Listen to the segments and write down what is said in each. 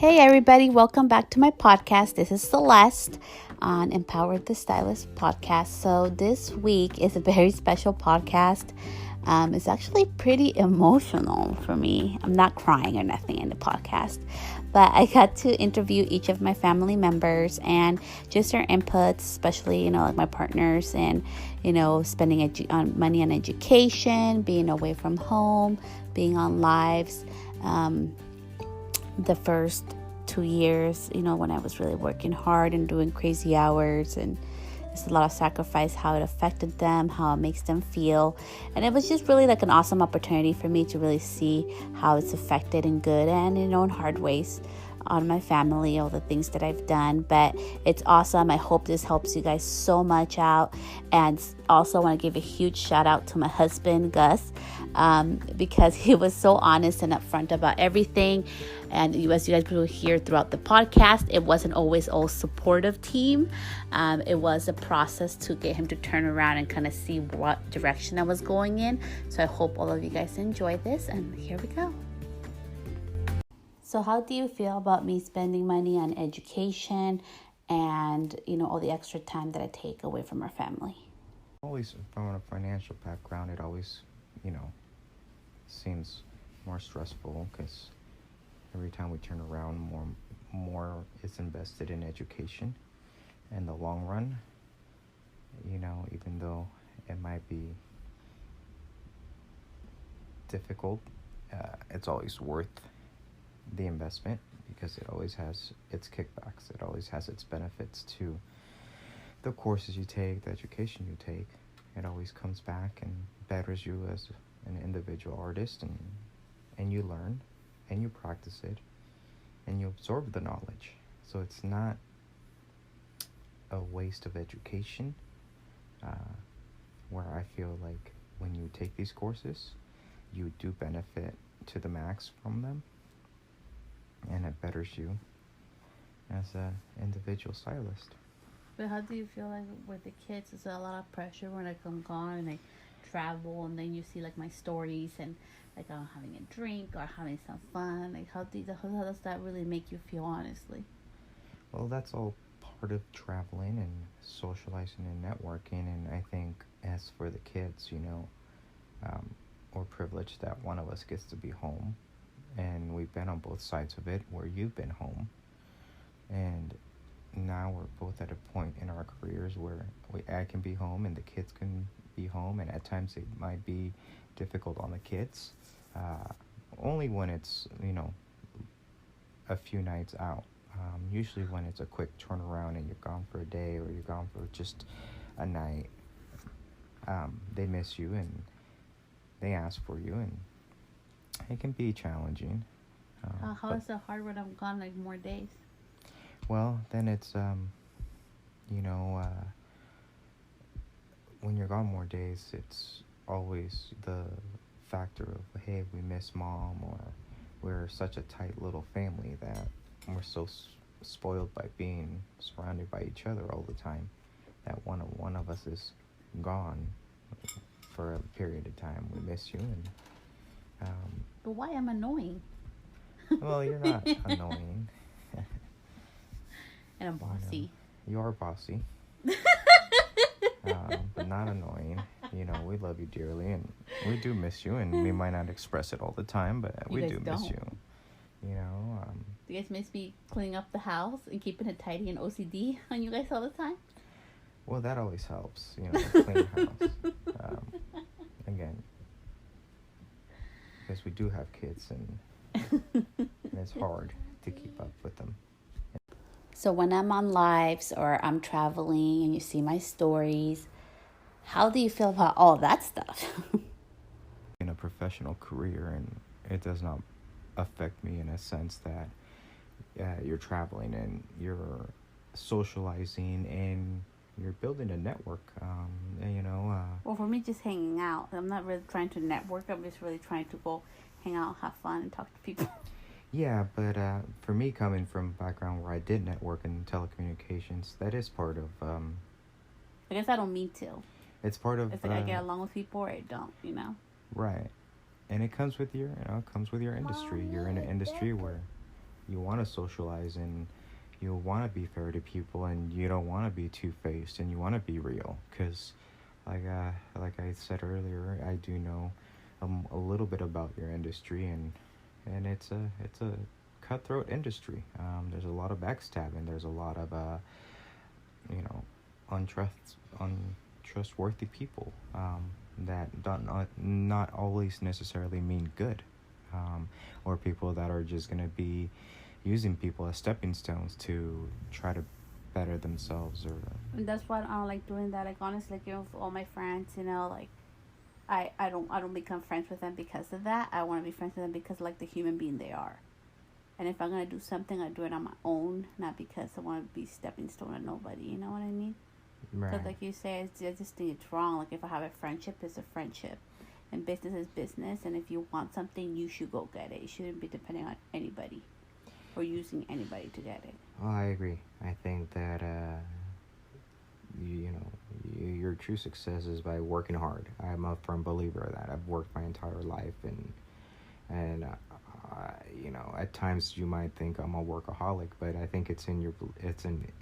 Hey everybody, welcome back to my podcast. This is Celeste on Empowered the Stylist podcast. So this week is a very special podcast. It's actually pretty emotional for me. I'm not crying or nothing in the podcast, but I got to interview each of my family members and just their inputs, especially, like my partners and, spending money on education, being away from home, being on lives. The first 2 years, when I was really working hard and doing crazy hours, and it's a lot of sacrifice, how it affected them, how it makes them feel. And it was just really like an awesome opportunity for me to really see how it's affected in good and, in hard ways on my family, all the things that I've done. But it's awesome. I hope this helps you guys so much out. And also I want to give a huge shout out to my husband, Gus, because he was so honest and upfront about everything. And as you guys will hear throughout the podcast, it wasn't always all supportive team. It was a process to get him to turn around and kind of see what direction I was going in. So I hope all of you guys enjoy this, and here we go. So how do you feel about me spending money on education and, all the extra time that I take away from our family? Always from a financial background, it always, seems more stressful because every time we turn around, more is invested in education. In the long run, even though it might be difficult, it's always worth the investment because it always has its kickbacks. It always has its benefits to the courses you take, the education you take. It always comes back and betters you as an individual artist, and you learn and you practice it and you absorb the knowledge. So it's not a waste of education, where I feel like when you take these courses, you do benefit to the max from them, and it betters you as an individual stylist. But how do you feel like with the kids? Is there a lot of pressure when I'm gone and I travel, and then you see like my stories and like I'm having a drink or having some fun? Like how does that really make you feel, honestly? Well, that's all part of traveling and socializing and networking. And I think as for the kids, we're privileged that one of us gets to be home. And we've been on both sides of it, where you've been home. And now we're both at a point in our careers where I can be home and the kids can be home. And at times it might be difficult on the kids, only when it's, a few nights out. Usually when it's a quick turnaround and you're gone for a day or you're gone for just a night, they miss you and they ask for you, and it can be challenging. How is it hard when I'm gone like more days? Well, then it's, when you're gone more days, it's always the factor of, hey, we miss mom, or we're such a tight little family that we're so spoiled by being surrounded by each other all the time that one of us is gone for a period of time. We miss you, and but why am I annoying? well, you're not annoying. And I'm bossy. You are bossy. But not annoying. We love you dearly, and we do miss you, and we might not express it all the time, but we do miss you. Do you guys miss me cleaning up the house and keeping it tidy and OCD on you guys all the time? Well, that always helps, a clean house. Again, because we do have kids, and it's hard to keep up with them. So when I'm on lives or I'm traveling and you see my stories, how do you feel about all that stuff? In a professional career, and it does not affect me in a sense that you're traveling and you're socializing and you're building a network. Well, for me, just hanging out. I'm not really trying to network. I'm just really trying to go hang out, have fun, and talk to people. Yeah, but for me, coming from a background where I did network in telecommunications, that is part of... I guess I don't mean to. It's part of... It's like I get along with people or I don't, Right. And it comes with your, industry. You're in an industry where you want to socialize, and you want to be fair to people, and you don't want to be two-faced, and you want to be real. Because like I said earlier, I do know a little bit about your industry, and it's a cutthroat industry. There's a lot of backstabbing. There's a lot of you know, untrustworthy people, that don't not always necessarily mean good, or people that are just gonna be using people as stepping stones to try to better themselves. Or And that's why I don't like doing that. Like honestly, like with all my friends, like I don't become friends with them because of that. I want to be friends with them because like the human being they are. And if I'm gonna do something, I do it on my own, not because I want to be stepping stone at nobody. You know what I mean? right, Because like you say, I just think it's wrong. Like if I have a friendship, it's a friendship, and business is business. And if you want something, you should go get it. You shouldn't be depending on anybody or using anybody to get it. well, I agree. I think that your true success is by working hard. I'm a firm believer of that. I've worked my entire life, and at times you might think I'm a workaholic, but I think it's an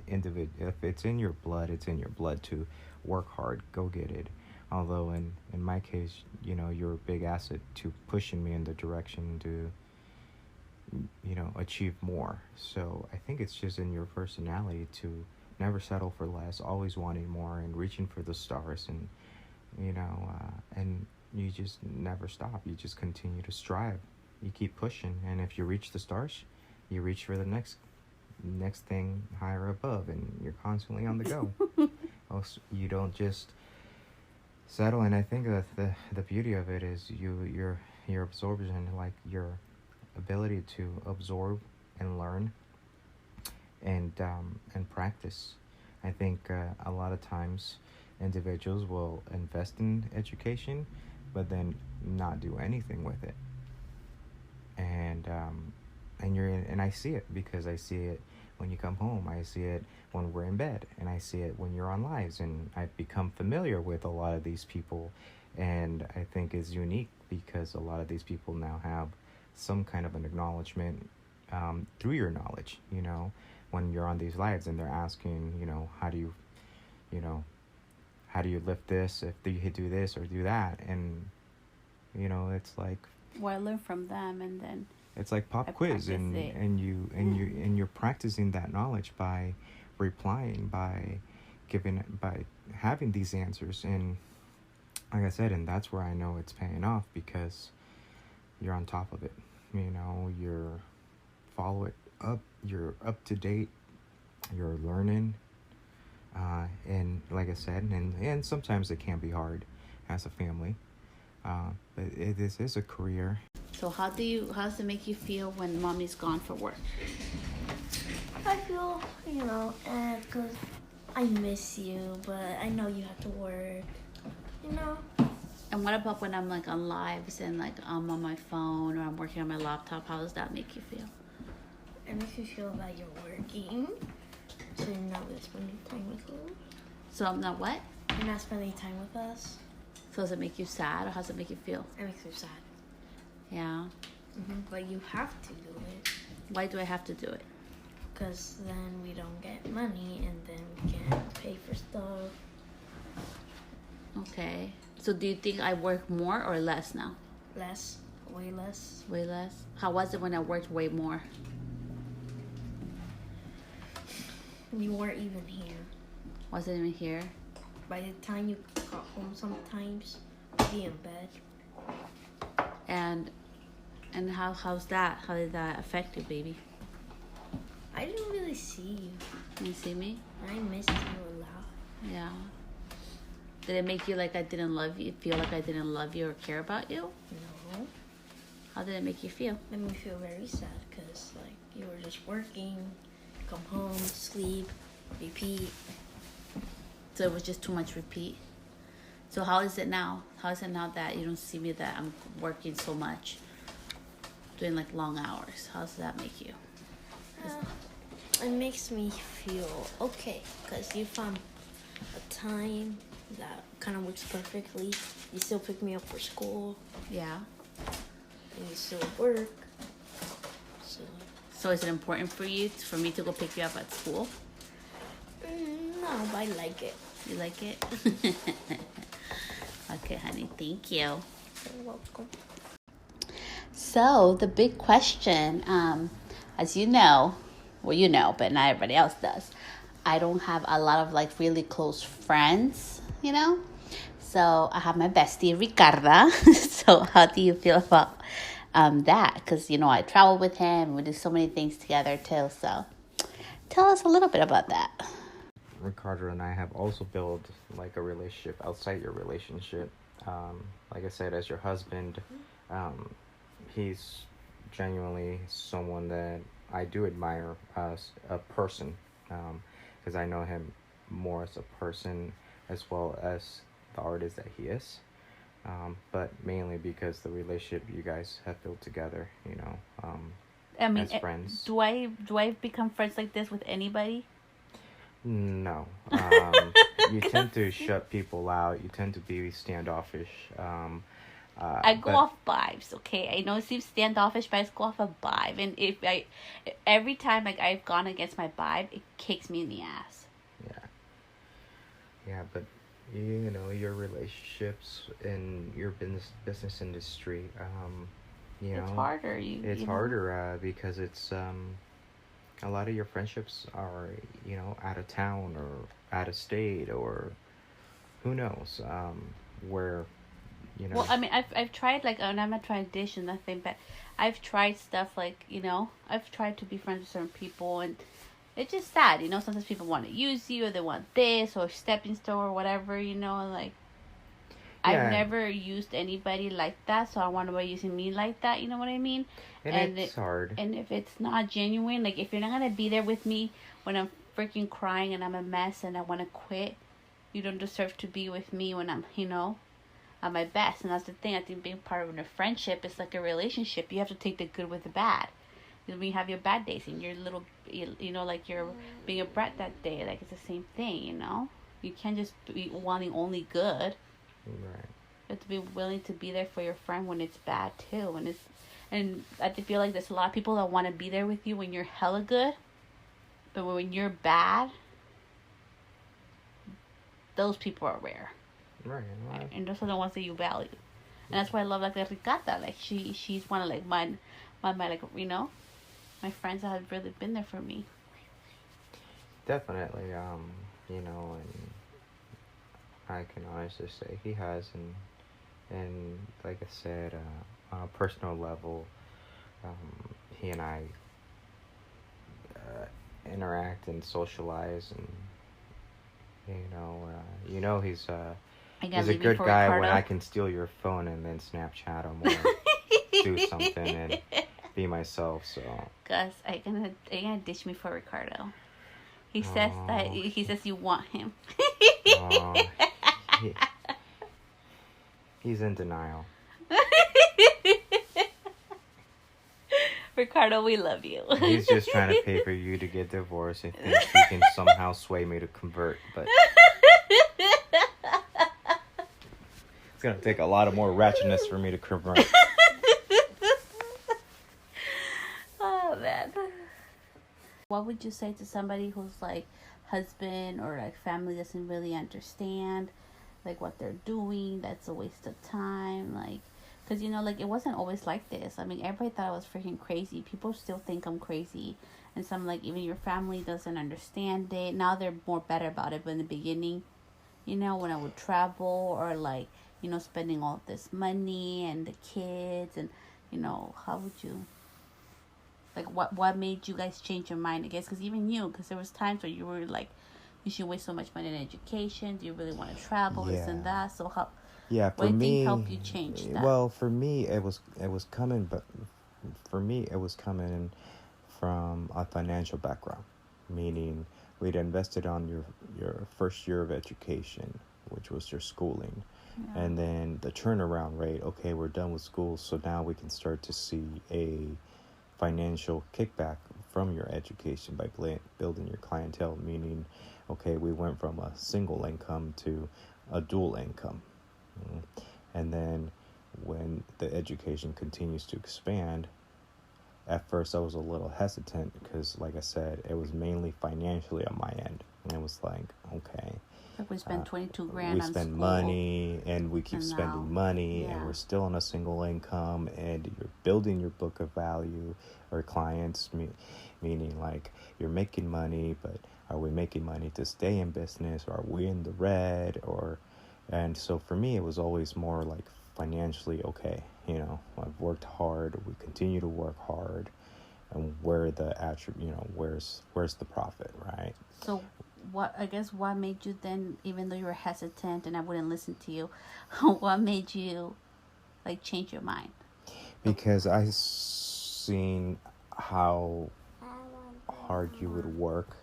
individual. If it's in your blood, it's in your blood to work hard, go get it. Although in my case, you're a big asset to pushing me in the direction to achieve more. So I think it's just in your personality to never settle for less, always wanting more and reaching for the stars, and and you just never stop. You just continue to strive. You keep pushing, and if you reach the stars, you reach for the next thing higher above, and you're constantly on the go. Also, you don't just settle. And I think that the beauty of it is your absorption, like your ability to absorb and learn and practice. I think a lot of times individuals will invest in education, but then not do anything with it. And I see it, because I see it when you come home. I see it when we're in bed, and I see it when you're on lives. And I've become familiar with a lot of these people, and I think it's unique because a lot of these people now have some kind of an acknowledgement through your knowledge. When you're on these lives, and they're asking, how do you lift this, if you do this or do that, and it's like, Well, I learn from them, and then it's like pop quiz, and you're practicing that knowledge by replying, by having these answers. And like I said, and that's where I know it's paying off, because you're on top of it. You're follow it up, you're up to date, you're learning, and like I said, and sometimes it can be hard as a family, but this is a career. So how does it make you feel when mommy's gone for work? I feel, because I miss you, but I know you have to work, And what about when I'm like on lives and like I'm on my phone or I'm working on my laptop? How does that make you feel? It makes you feel that you're working, so you're not really spending time with us. So I'm not what? You're not spending time with us. So does it make you sad, or how does it make you feel? It makes me sad. Yeah. But you have to do it. Why do I have to do it? Because then we don't get money, and then we can't pay for stuff. Okay. So do you think I work more or less now? Less. Way less. Way less? How was it when I worked way more? You weren't even here. Wasn't even here? By the time you got home sometimes, you'd be in bed. And how's that? How did that affect you, baby? I didn't really see you. You see me? I missed you a lot. Yeah. Did it make you like I didn't love you, feel like I didn't love you or care about you? No. How did it make you feel? Made me feel very sad, because you were just working, come home, sleep, repeat. So it was just too much repeat. So how is it now? How is it now that you don't see me, that I'm working so much, doing like long hours? How does that make you? It makes me feel okay, because you found a time that kind of works perfectly. You still pick me up for school, Yeah. and you still work. So is it important for you for me to go pick you up at school? No, but I like it. You like it? Okay, honey. Thank you. You're welcome. So the big question, as you know, well, you know, but not everybody else does. I don't have a lot of like really close friends, you know. So I have my bestie Ricarda. So how do you feel about that? Because you know I travel with him. We do so many things together too. So tell us a little bit about that. Ricardo and I have also built like a relationship outside your relationship. Like I said, as your husband, he's genuinely someone that I do admire as a person, because I know him more as a person as well as the artist that he is. But mainly because the relationship you guys have built together, you know, I mean, as friends. do I become friends like this with anybody? No. You tend to shut people out. You tend to be standoffish. I go off vibes, okay? I know it seems standoffish, but I just go off a vibe. And every time like I've gone against my vibe, it kicks me in the ass. Yeah, but you know your relationships in your business industry, you know, It's harder. It's you know? harder because it's a lot of your friendships are, you know, out of town or out of state or who knows, where, you know. Well, I mean, I've tried like, and I'm not trying to dish and nothing, but I've tried stuff like, you know, I've tried to be friends with certain people, and it's just sad, you know. Sometimes people want to use you, or they want this, or stepping stone, or whatever, you know. Like, Yeah. I've never used anybody like that, so I want nobody using me like that. You know what I mean? And it's hard. And if it's not genuine, like if you're not gonna be there with me when I'm freaking crying and I'm a mess and I want to quit, you don't deserve to be with me when I'm, you know, at my best. And that's the thing. I think being part of a friendship is like a relationship. You have to take the good with the bad. When you have your bad days and you're little, you know, like you're being a brat that day, like it's the same thing, you know. You can't just be wanting only good. Right. You have to be willing to be there for your friend when it's bad too. And I feel like there's a lot of people that want to be there with you when you're hella good, but when you're bad, those people are rare. Right. And those are the ones that you value. And that's why I love like Ricarda. Like she's one of like my like, you know, my friends that have really been there for me. Definitely, you know, and I can honestly say he has, and like I said, on a personal level, he and I interact and socialize, and you know he's a good guy Ricardo. when I can steal your phone and then Snapchat him or do something and be myself. So Gus, are you gonna dish me for Ricardo? He says that he says you want him. He's in denial. Ricardo, we love you. He's just trying to pay for you to get divorced and thinks he can somehow sway me to convert, but it's gonna take a lot of more ratchetness for me to convert. Oh man. What would you say to somebody who's like husband or like family doesn't really understand like what they're doing, that's a waste of time, like, because you know, like it wasn't always like this. I mean, everybody thought I was freaking crazy. People still think I'm crazy, and some like even your family doesn't understand it. Now they're more better about it, but in the beginning, you know, when I would travel or like, you know, spending all this money and the kids, and you know, how would you, like, what made you guys change your mind, I guess? Because even you, because there was times where you were like, you should waste so much money in education. Do you really want to travel? This and that. So how? Yeah, for what do you me, think helped you change that? Well, for me, it was coming, but for me, it was coming from a financial background, meaning we'd invested on your first year of education, which was your schooling, and then the turnaround rate. Okay, we're done with school, so now we can start to see a financial kickback from your education by building your clientele, meaning, okay, we went from a single income to a dual income. And then when the education continues to expand, at first I was a little hesitant because, like I said, it was mainly financially on my end. And it was like, okay, Like we spend 22 grand we on spend school. money and we keep And spending now- money, and yeah. we're still on a single income, and you're building your book of value or clients, meaning like you're making money, but are we making money to stay in business, or are we in the red? And so for me, it was always more like financially, okay, I've worked hard, we continue to work hard, and where's the profit, right? So what made you then, even though you were hesitant and I wouldn't listen to you, what made you like change your mind? Because I seen how hard you would work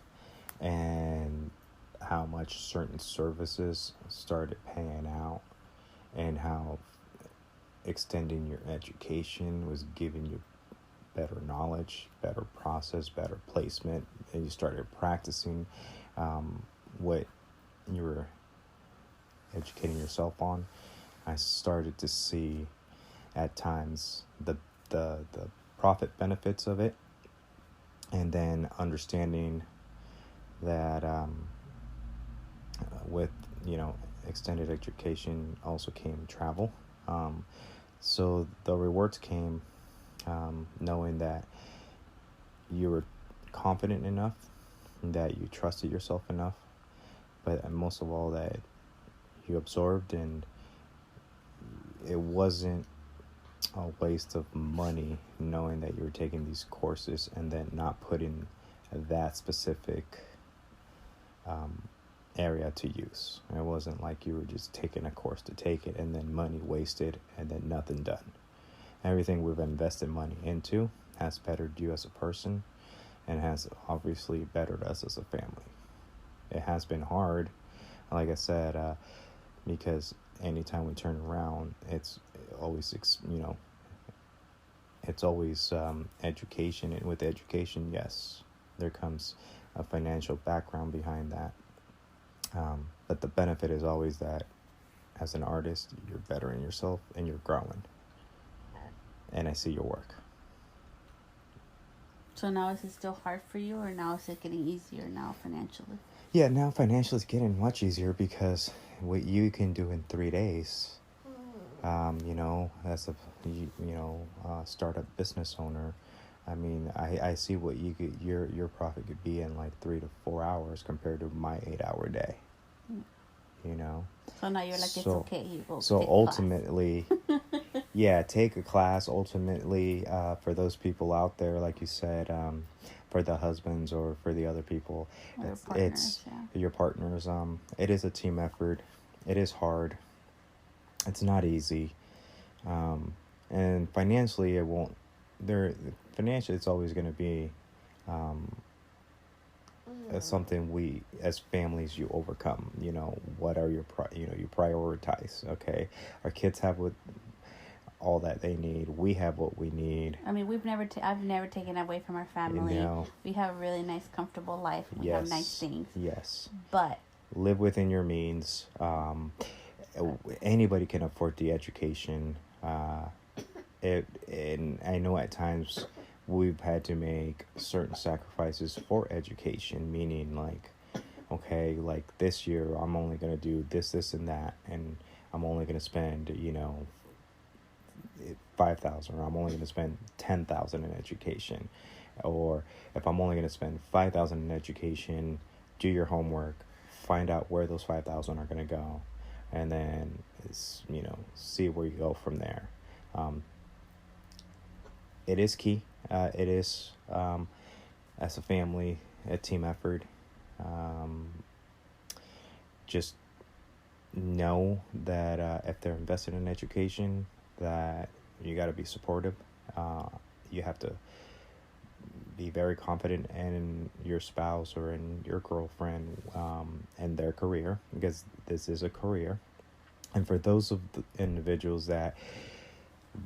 and how much certain services started paying out, and how extending your education was giving you better knowledge, better process, better placement, and you started practicing what you were educating yourself on. I started to see at times the profit benefits of it, and then understanding that with extended education also came travel. So the rewards came knowing that you were confident enough, that you trusted yourself enough, but most of all that you absorbed, and it wasn't a waste of money knowing that you were taking these courses and then not putting that specific area to use. It wasn't like you were just taking a course to take it and then money wasted and then nothing done. Everything we've invested money into has bettered you as a person, and has obviously bettered us as a family. It has been hard, like I said, because anytime we turn around, it's always education, and with education, yes, there comes a financial background behind that, but the benefit is always that as an artist, you're bettering yourself and you're growing, and I see your work. So now is it still hard for you, or now is it getting easier now financially? Yeah, now financially it's getting much easier, because what you can do in 3 days, as a startup business owner, I mean, I see what you could, your profit could be in like 3 to 4 hours compared to my 8-hour day. So now you're like, it's okay. You go. So take ultimately, yeah, take a class. Ultimately, for those people out there, like you said, for the husbands or for the other people, it's your partners. It is a team effort. It is hard. It's not easy, and financially, it won't. Financially, it's always going to be something we as families you overcome. What are your you prioritize. Okay, our kids have all that they need. We have what we need. I mean, I've never taken away from our family. We have a really nice, comfortable life. We have nice things. Yes. But live within your means. Anybody can afford the education. And I know at times we've had to make certain sacrifices for education, meaning like, okay, like this year I'm only going to do this, and that, and I'm only going to spend, $5,000, or I'm only going to spend $10,000 in education. Or if I'm only going to spend $5,000 in education, do your homework, find out where those $5,000 are going to go, and then see where you go from there. It is key. It is, as a family, a team effort. Just know that if they're invested in education, that you got to be supportive. You have to be very confident in your spouse or in your girlfriend and their career, because this is a career. And for those of the individuals that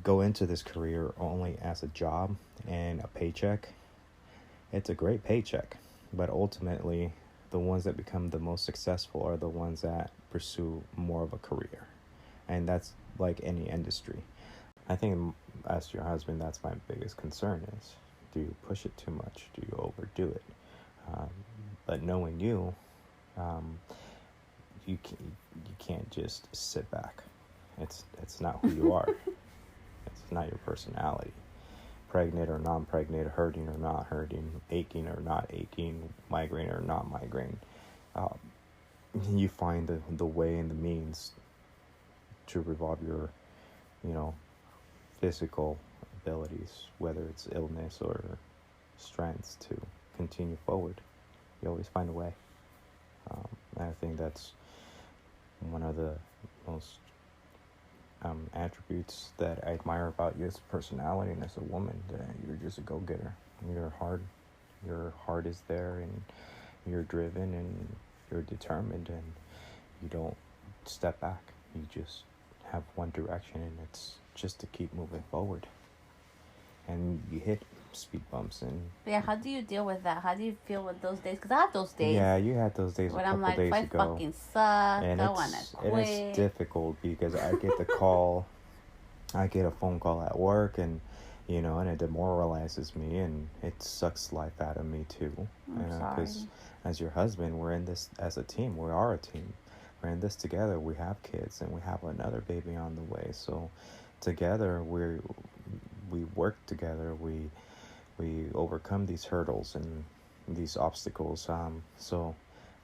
go into this career only as a job and a paycheck, it's a great paycheck, but ultimately the ones that become the most successful are the ones that pursue more of a career. And that's like any industry. I think as your husband, that's my biggest concern is Do you push it too much? Do you overdo it? But knowing you, you can't just sit back. It's not who you are. It's not your personality. Pregnant or non-pregnant, hurting or not hurting, aching or not aching, migraine or not migraine. You find the way and the means to revolve your, physical abilities, whether it's illness or strengths, to continue forward. You always find a way. And I think that's one of the most attributes that I admire about you as a personality and as a woman, that you're just a go-getter. Your heart is there, and you're driven, and you're determined, and you don't step back. You just have one direction, and it's just to keep moving forward. And you hit speed bumps and Yeah, how do you deal with that? How do you feel with those days? Because I have those days. Yeah, you had those days when a I'm couple like, days I ago. fucking suck. And I want to quit. it's difficult because I get the call, I get a phone call at work, and and it demoralizes me, and it sucks life out of me too. I'm sorry. Because as your husband, we're in this as a team. We are a team. We're in this together. We have kids, and we have another baby on the way. So together, we work together. We overcome these hurdles and these obstacles. So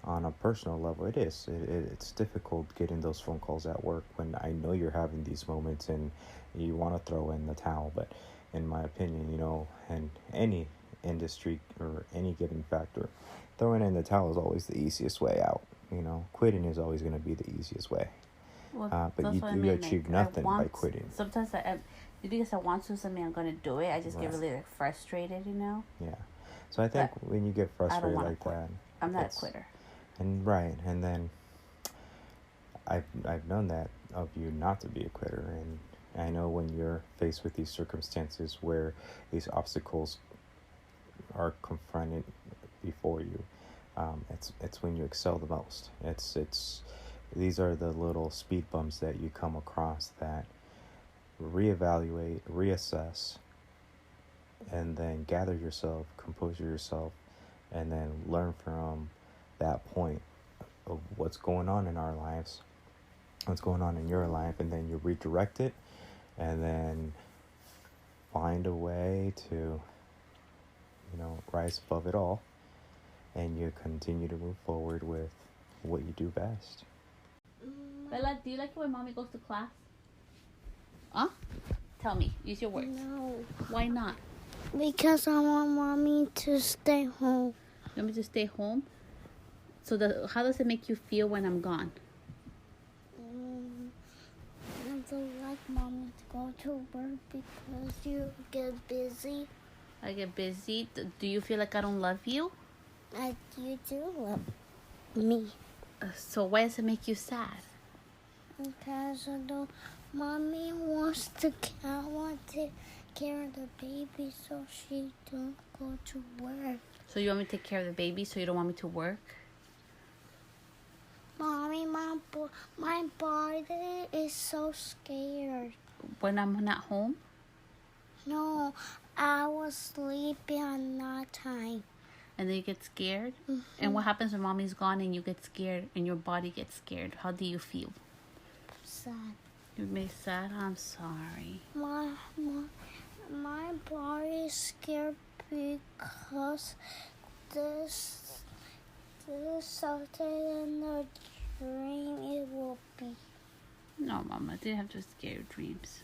on a personal level, it's difficult getting those phone calls at work when I know you're having these moments and you want to throw in the towel. But in my opinion, in any industry or any given factor, throwing in the towel is always the easiest way out. Quitting is always going to be the easiest way. Well, But that's you what I mean, achieve nothing by quitting. Sometimes because I want to something, I'm going to do it. I just get really frustrated, Yeah. So I think when you get frustrated like quit. that, I'm not a quitter. And then I've known that of you not to be a quitter, and I know when you're faced with these circumstances where these obstacles are confronted before you, it's when you excel the most. These are the little speed bumps that you come across that reevaluate, reassess, and then gather yourself, compose yourself, and then learn from that point of what's going on in our lives, what's going on in your life, and then you redirect it, and then find a way to, rise above it all, and you continue to move forward with what you do best. Bella, do you like it when mommy goes to class? Huh? Tell me. Use your words. No, Why not? because I want mommy to stay home. You want me to stay home? So how does it make you feel when I'm gone? I don't like mommy to go to work because you get busy. I get busy. Do you feel like I don't love you? You do love me. So why does it make you sad? Because mommy wants to take care of the baby so she don't go to work. So you want me to take care of the baby so you don't want me to work? Mommy, my body is so scared. When I'm not home? No, I was sleeping at night time. And then you get scared? Mm-hmm. And what happens when mommy's gone and you get scared and your body gets scared? How do you feel? Sad. You make sad? I'm sorry. My body is scared because this something in the dream it will be. No, Mama, I didn't have to scare your dreams.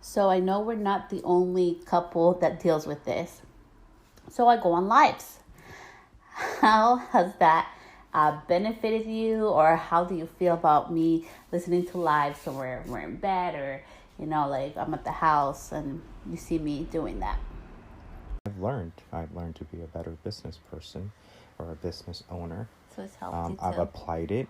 So I know we're not the only couple that deals with this. So I go on lives. How has that benefited you, or how do you feel about me listening to lives so we're in bed, or like I'm at the house and you see me doing that? I've learned to be a better business person or a business owner. So it's helped you too. I've applied it.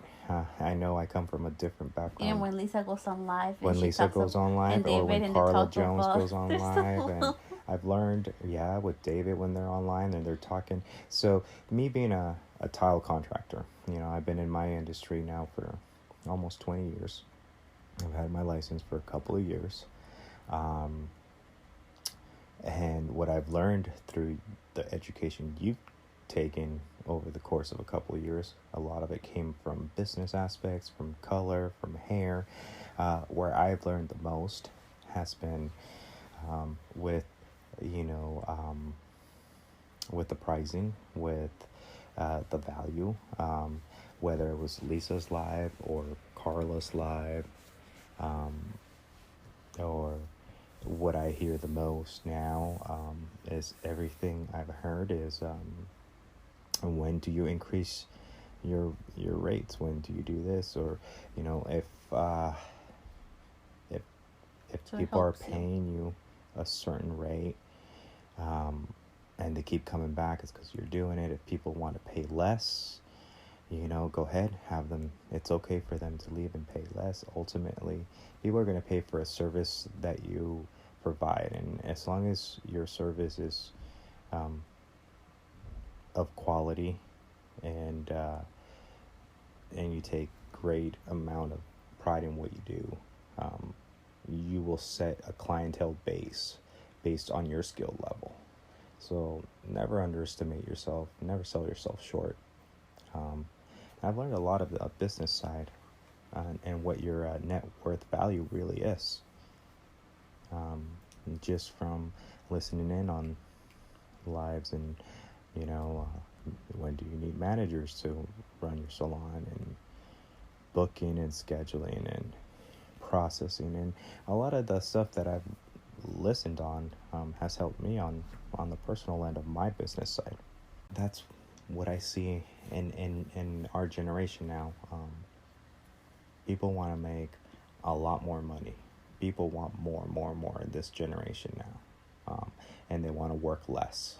I know I come from a different background. And when Lisa goes on live, when Lisa goes on live, or when Carla Jones goes on live, and I've learned, with David when they're online and they're talking. So me being a tile contractor, I've been in my industry now for almost 20 years. I've had my license for a couple of years. And what I've learned through the education you've taken over the course of a couple of years, a lot of it came from business aspects, from color, from hair. Where I've learned the most has been with, with the pricing, with the value, whether it was Lisa's live or Carla's live, or what I hear the most now is everything I've heard is when do you increase your rates? When do you do this? Or if So it people are helps you. paying you a certain rate, and they keep coming back, it's because you're doing it. If people want to pay less, go ahead, have them. It's okay for them to leave and pay less. Ultimately, people are going to pay for a service that you provide, and as long as your service is of quality, and you take great amount of pride in what you do, you will set a clientele base based on your skill level. So never underestimate yourself, never sell yourself short. I've learned a lot of the business side and what your net worth value really is, just from listening in on lives, and when do you need managers to run your salon, and booking and scheduling and processing, and a lot of the stuff that I've listened on has helped me on the personal end of my business side. That's what I see in our generation now. People want to make a lot more money. People want more in this generation now, and they want to work less.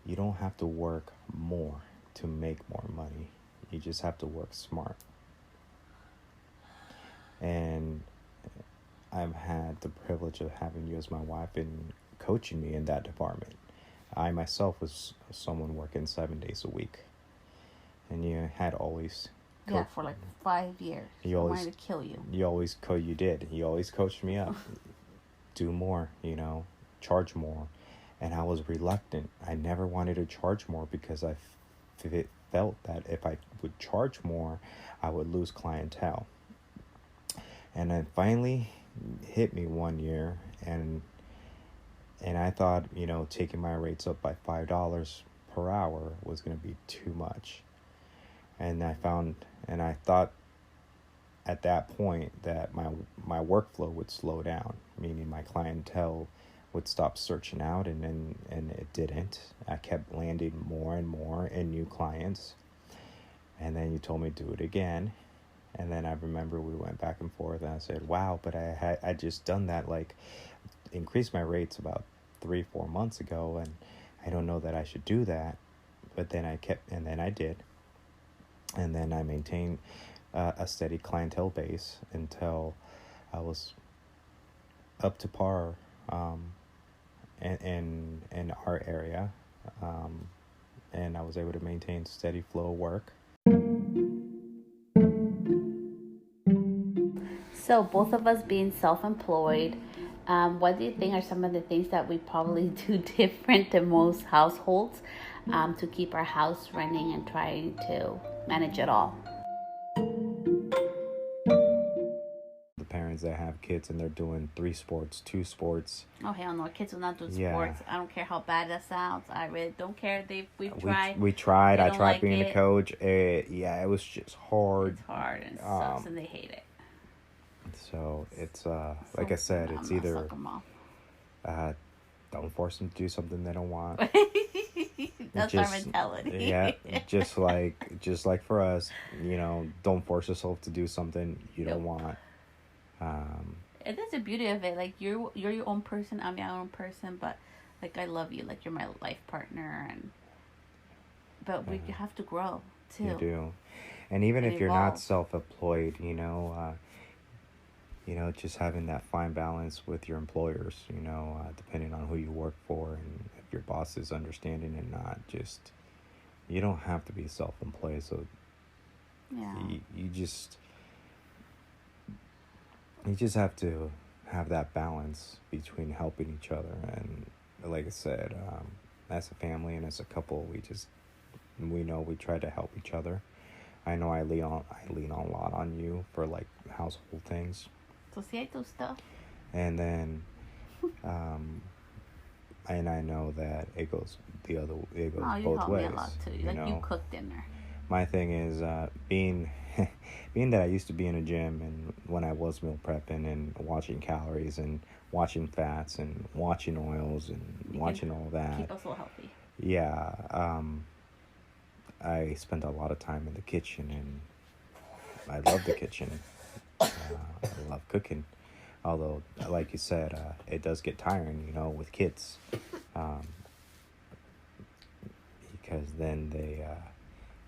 You don't have to work more to make more money. You just have to work smart. And I've had the privilege of having you as my wife and coaching me in that department. I myself was someone working 7 days a week, and you had always for like 5 years. You I always- wanted to kill you. you always coached me up. Do more, charge more. And I was reluctant. I never wanted to charge more because I felt that if I would charge more, I would lose clientele. And it finally hit me one year, and I thought, taking my rates up by $5 per hour was going to be too much. And I thought at that point that my workflow would slow down, meaning my clientele would stop searching out, and it didn't. I kept landing more and more in new clients. And then you told me do it again. And then I remember we went back and forth, and I said, wow, but I just done that, increased my rates about 3-4 months ago, and I don't know that I should do that. But then I did. And then I maintained a steady clientele base until I was up to par in our area, and I was able to maintain steady flow of work. So both of us being self-employed, what do you think are some of the things that we probably do different than most households to keep our house running and trying to manage it all? The parents that have kids and they're doing 3 sports, 2 sports. Oh hell no, kids will not do Yeah. sports. I don't care how bad that sounds. I really don't care. We've tried. We tried. They I don't tried like being it. a coach. It was just hard. It's hard and it sucks, and they hate it. So it's like I said, I'm it's not either sucker mom. don't force them to do something they don't want. That's our mentality. Yeah, just like for us, don't force yourself to do something you don't want. And that's the beauty of it. Like you're your own person. I'm my own person. But like I love you. Like you're my life partner. But we have to grow too. You do, and even And if you're not evolve. self-employed, just having that fine balance with your employers, depending on who you work for and if your boss is understanding and not. Just you don't have to be self-employed, so Yeah. you just have to have that balance between helping each other. And like I said, as a family and as a couple, we know we try to help each other. I know I lean on a lot on you for like household things. So si hay tu stuff. And then, and I know that it goes Oh, you both help ways. me a lot too. You cook dinner. My thing is being that I used to be in a gym, and when I was meal prepping and watching calories and watching fats and watching oils and watching all that. Keep us all healthy. Yeah, I spent a lot of time in the kitchen, and I love the kitchen. I love cooking. Although, like you said, it does get tiring, with kids. Because then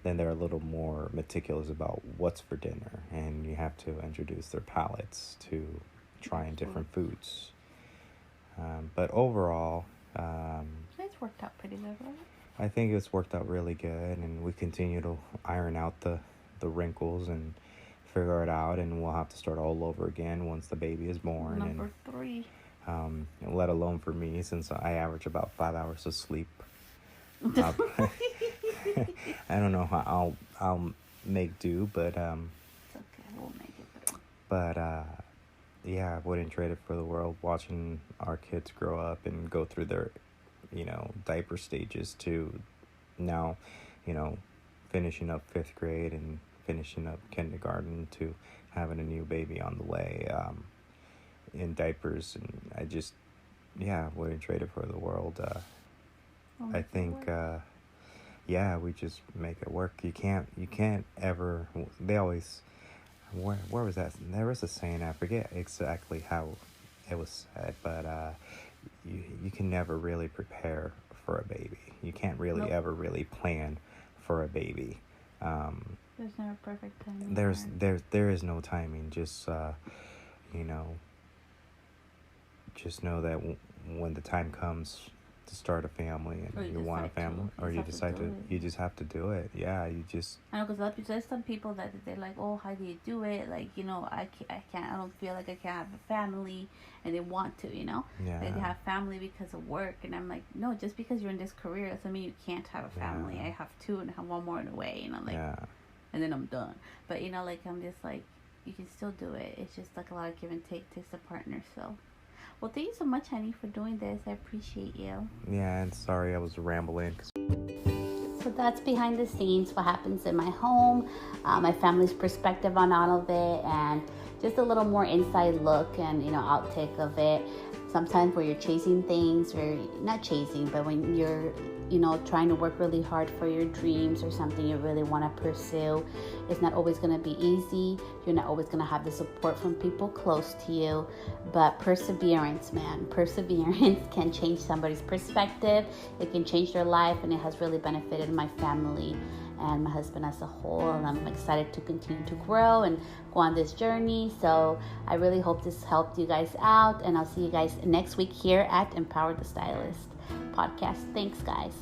they're a little more meticulous about what's for dinner, and you have to introduce their palates to trying different foods. But overall, It's worked out pretty good, right? I think it's worked out really good, and we continue to iron out the wrinkles and figure it out, and we'll have to start all over again once the baby is born. Number 3. Let alone for me, since I average about 5 hours of sleep. I don't know how I'll make do, but It's okay, we'll make it through. but yeah, I wouldn't trade it for the world. Watching our kids grow up and go through their diaper stages to now, finishing up 5th grade and finishing up kindergarten to having a new baby on the way in diapers, and I just wouldn't trade it for the world. I think we just make it work. You can't ever. They always, where was that? There was a saying, I forget exactly how it was said, but you can never really prepare for a baby. You can't really ever really plan for a baby. There's never perfect timing. There is no timing. Just just know that when the time comes to start a family and you want a family, or you decide to, you just have to do it. Yeah, you just. I know, because there's some people that they're like, oh, how do you do it? Like, I can't. I don't feel like I can have a family, and they want to, Yeah. They have family because of work, and I'm like, no, just because you're in this career doesn't mean you can't have a family. Yeah. I have 2 and have 1 more in a way, and then I'm done. But I'm just like, you can still do it. It's just like a lot of give and take takes a partner. So. Well, thank you so much, honey, for doing this. I appreciate you. Yeah, and sorry I was rambling. So that's behind the scenes, what happens in my home, my family's perspective on all of it, and just a little more inside look and, outtake of it. Sometimes where you're chasing things, or not chasing, but when you're, trying to work really hard for your dreams or something you really want to pursue, it's not always going to be easy. You're not always going to have the support from people close to you, but perseverance can change somebody's perspective. It can change their life, and it has really benefited my family and my husband as a whole, and I'm excited to continue to grow and go on this journey. So I really hope this helped you guys out, and I'll see you guys next week here at Empower the Stylist podcast. Thanks, guys.